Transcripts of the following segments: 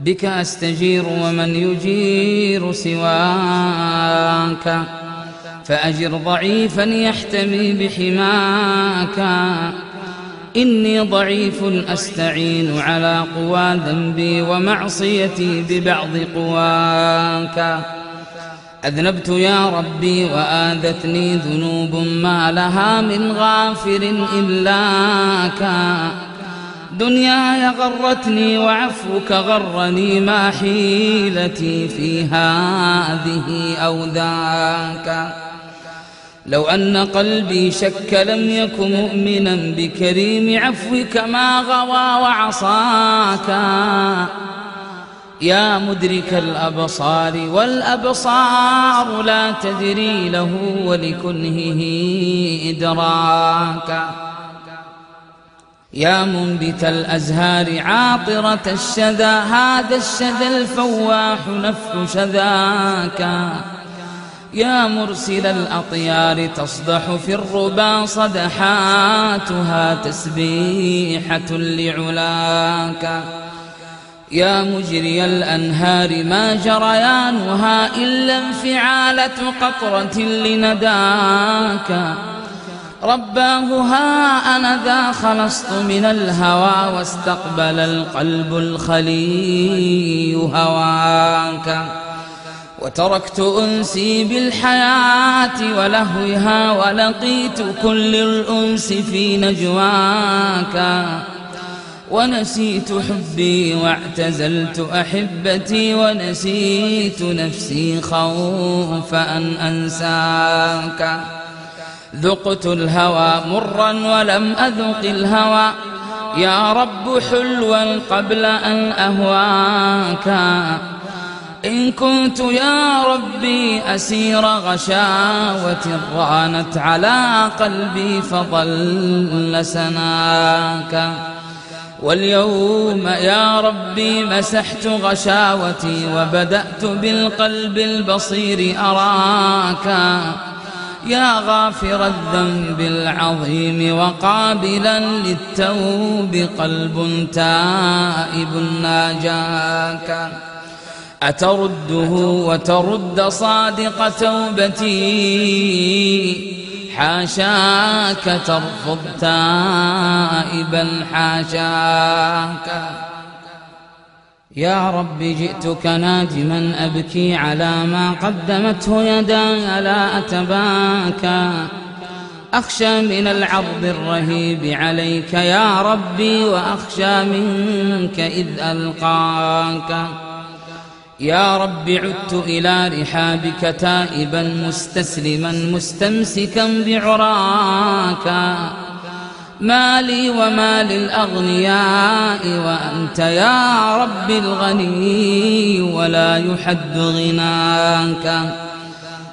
بك أستجير ومن يجير سواك، فأجر ضعيفا يحتمي بحماك. إني ضعيف أستعين على قوى ذنبي ومعصيتي ببعض قواك. أذنبت يا ربي وآذتني ذنوب ما لها من غافر إلاك. دنياي غرتني وعفوك غرني، ما حيلتي في هذه أو ذاك. لو أن قلبي شك لم يكن مؤمنا بكريم عفوك ما غوى وعصاك. يا مدرك الأبصار والأبصار لا تدري له ولكنهه إدراكا. يا منبت الأزهار عاطرة الشذا، هذا الشذا الفواح نفح شذاك. يا مرسل الأطيار تصدح في الربا صدحاتها تسبيحة لعلاك. يا مجري الأنهار ما جريانها إلا انفعالة قطرة لنداك. رباه ها أنا ذا خلصت من الهوى، واستقبل القلب الخلي هواك. وتركت أنسي بالحياة ولهوها، ولقيت كل الأنس في نجواك. ونسيت حبي واعتزلت أحبتي، ونسيت نفسي خوف أن أنساك. ذقت الهوى مرا ولم أذق الهوى، يا رب حلوا قبل أن أهواك. إن كنت يا ربي أسير غشاوة رانت على قلبي فضل سناك. واليوم يا ربي مسحت غشاوتي، وبدأت بالقلب البصير أراك. يا غافر الذنب العظيم وقابلا للتوب، قلب تائب ناجاك. أترده وترد صادق توبتي، حاشاك ترفض تائبا حاشاك. يا رب جئتك نادما أبكي على ما قدمته يداي لا أتباكى. أخشى من العرض الرهيب عليك يا ربي، وأخشى منك إذ ألقاك. يا رب عدت إلى رحابك تائبا مستسلما مستمسكا بعراك. ما لي وما للأغنياء وأنت يا رب الغني، ولا يحد غناك.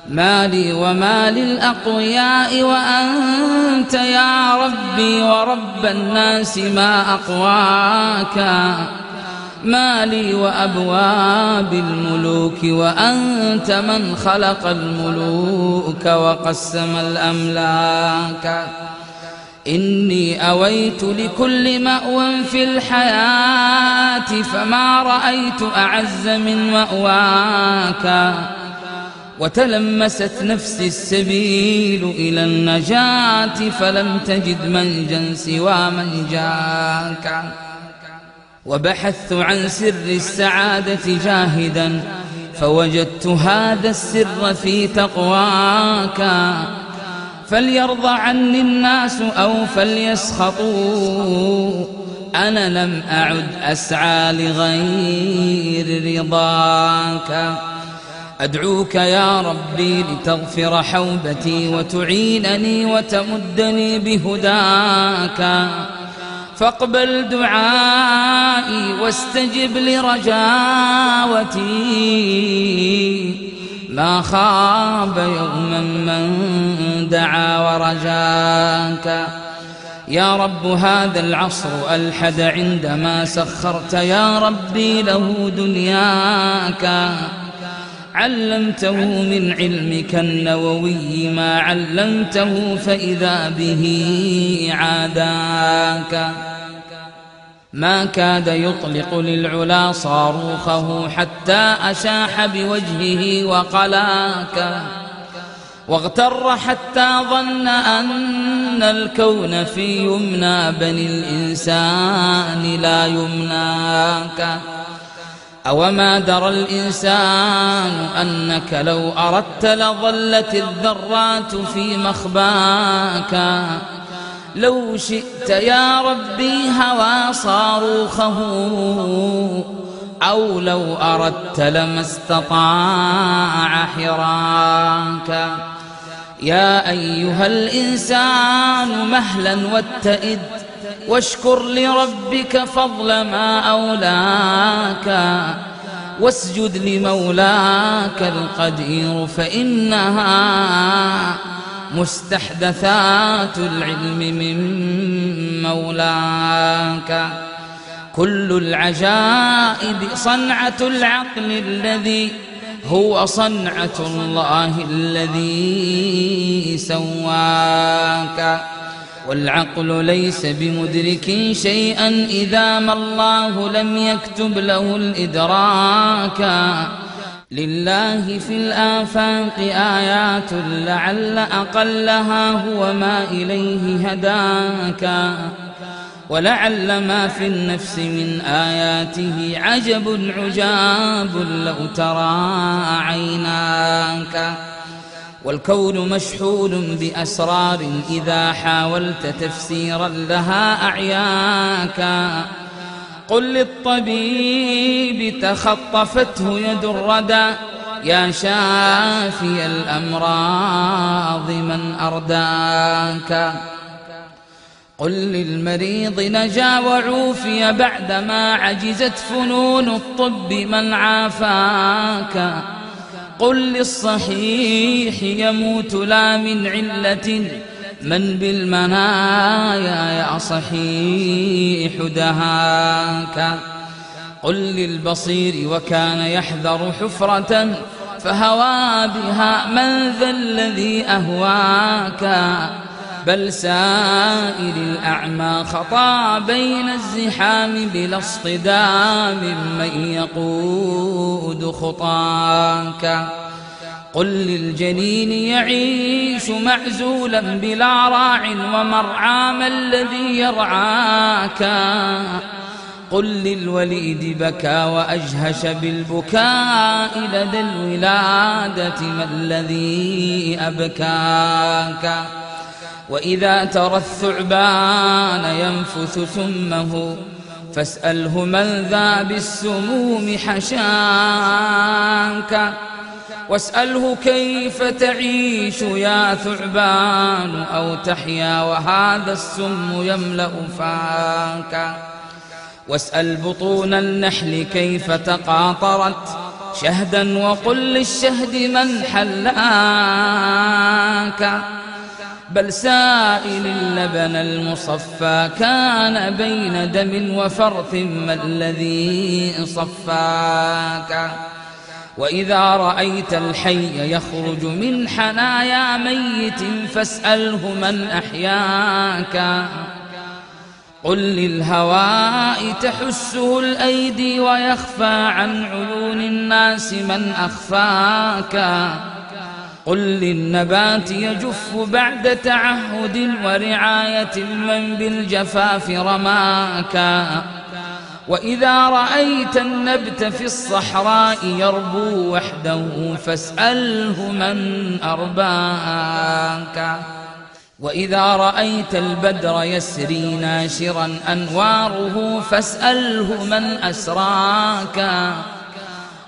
ما لي وما للأقوياء وأنت يا ربي ورب الناس ما أقواك. ما لي وأبواب الملوك وأنت من خلق الملوك وقسم الأملاك. إني أويت لكل مأوى في الحياة، فما رأيت أعز من مأواك. وتلمست نفسي السبيل إلى النجاة، فلم تجد منجا سوى منجاك. وبحثت عن سر السعادة جاهدا، فوجدت هذا السر في تقواك. فليرضى عني الناس أو فليسخطوا، أنا لم أعد أسعى لغير رضاك. أدعوك يا ربي لتغفر حوبتي، وتعينني وتمدني بهداك. فاقبل دعائي واستجب لرجاوتي، ما خاب يوما من دعا ورجاك. يا رب هذا العصر ألحد عندما سخرت يا ربي له دنياك. علمته من علمك النووي ما علمته، فإذا به عاداك. ما كاد يطلق للعلا صاروخه حتى أشاح بوجهه وقلاك، واغتر حتى ظن أن الكون في يمنى بني الإنسان لا يمناك. أوما درى الإنسان أنك لو أردت لظلت الذرات في مخباك، لو شئت يا ربي هوى صاروخه أو لو أردت لما استطاع حراك. يا أيها الإنسان مهلا واتئد، واشكر لربك فضل ما أولاك، واسجد لمولاك القدير فإنها مستحدثات العلم من مولاك. كل العجائب صنعة العقل الذي هو صنعة الله الذي سواك، والعقل ليس بمدرك شيئا إذا ما الله لم يكتب له الإدراك. لله في الآفاق آيات لعل أقلها هو ما إليه هداك، ولعل ما في النفس من آياته عجب عجاب لو ترى عيناك. والكون مشحون بأسرار إذا حاولت تفسيرا لها أعياك. قل للطبيب تخطفته يد الردى يا شافي الأمراض من أرداك. قل للمريض نجا وعوفي بعدما عجزت فنون الطب من عافاك. قل للصحيح يموت لا من علة من بالمنايا يا صحيح دهاك. قل للبصير وكان يحذر حفرة فهوى بها من ذا الذي أهواك. بل سائر الأعمى خطا بين الزحام بلا اصطدام من يقود خطاك. قل للجنين يعيش معزولا بلا راع ومرعى ما الذي يرعاك. قل للوليد بكى وأجهش بالبكاء لدى الولادة ما الذي أبكاك. وإذا ترى الثعبان ينفث سمه فاسأله من ذا بالسموم حشاك. واسأله كيف تعيش يا ثعبان أو تحيا وهذا السم يملأ فاك. واسأل بطون النحل كيف تقاطرت شهدا وقل للشهد من حلاك. بل سائل اللبن المصفى كان بين دم وفرث ما الذي صفاك. وإذا رأيت الحي يخرج من حنايا ميت فاسأله من أحياك. قل للهواء تحسه الأيدي ويخفى عن عيون الناس من أخفاك. قل للنبات يجف بعد تعهد ورعاية من بالجفاف رماك. وإذا رأيت النبت في الصحراء يربو وحده فاسأله من أرباك. وإذا رأيت البدر يسري ناشرا أنواره فاسأله من أسراك.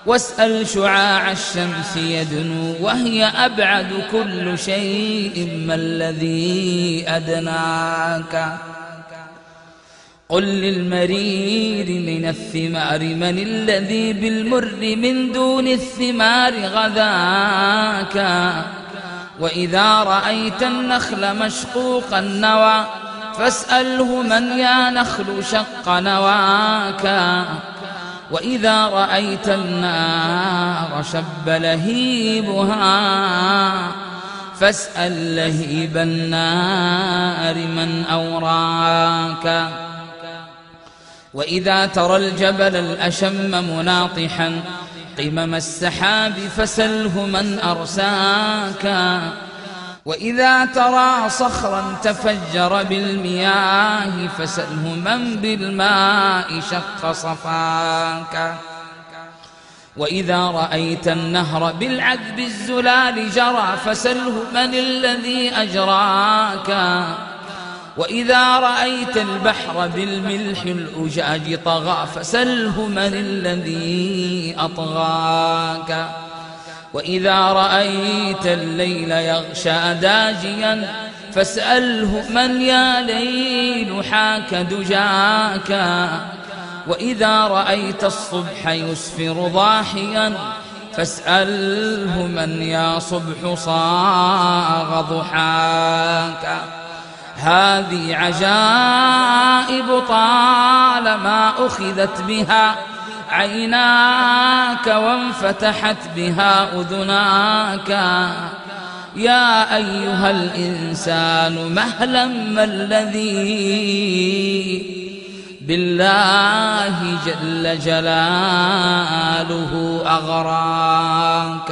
واسأل شعاع الشمس يدنو وهي أبعد كل شيء ما الذي أدناك. قل للمرير من الثمار من الذي بالمر من دون الثمار غذاك. وإذا رأيت النخل مشقوق النوى فاسأله من يا نخل شق نواك. وإذا رأيت النار شب لهيبها فاسأل لهيب النار من أوراك. وإذا ترى الجبل الأشم مناطحا قمم السحاب فسله من أرساك. وإذا ترى صخرا تفجر بالمياه فسله من بالماء شق صفاك. وإذا رأيت النهر بالعذب الزلال جرى فسله من الذي أجراك. وإذا رأيت البحر بالملح الأجاج طغى فسله من الذي أطغاك. وإذا رأيت الليل يغشى داجيا فاسأله من يا ليل حاك دجاك. وإذا رأيت الصبح يسفر ضاحيا فاسأله من يا صبح صاغ ضحاك. هذه عجائب طالما أخذت بها عيناك وانفتحت بها أذناك. يا أيها الإنسان مهلا ما الذي بالله جل جلاله أغراك.